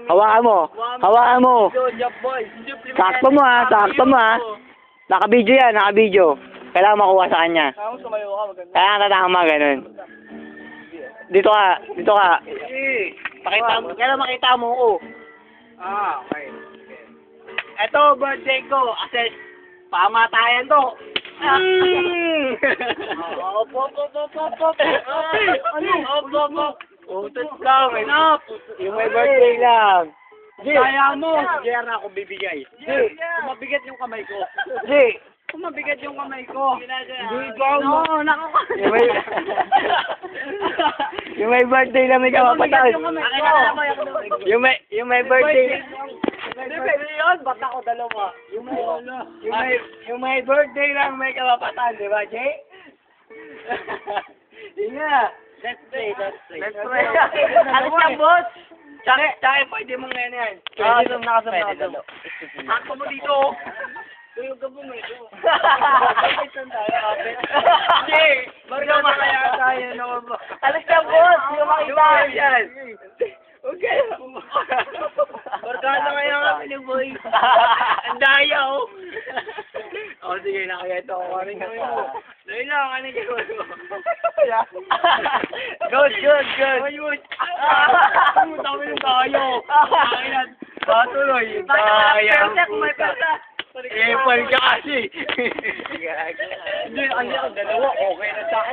Hawakan mo. Hawakan mo. Sakto mo ha, sakto mo ha. Naka-video yan, naka-video. Kailangan makuha sa kanya. Kaya tatama ganun. Dito ka, dito ka. Pakita mo, kailan makita mo ko. Okay. Eto, birthday ko. Kasi, pamatayan to. Opo. Utos lang, enough. Yung may birthday lang. Kaya mo, Jer ako bibigay. Kung mabigat yung kamay ko. G. Kung mabigat yung kamay ko. Hindi ikaw mo. No, Yung may, yung may birthday lang may kapapatan. Yung may birthday. Hindi, pwede yun. Ba't ako dalawa? Yung may birthday lang may kapapatan, di ba, Jay? Yun nga. Let's play. Let's pray. Ano siya, boss? Tsaka pwede mong ngayon yan. Pwede Nakasunod. Sakto mo dito. Tuyog ka mo ito. Jay, Barga kaya tayo na Alis ka, boss. Yung makita. yan. Okay. Barkada kaya kami ni Boy. Ang daya, oh. O, sige, nakayento ko kami mo. Dahil lang, ano gawin mo? Good. Ayun. Tama yung tayo. Patuloy. Daya. May pesa. Eh, pal ka kasi. Hindi, ang dalawa. Okay na sa akin.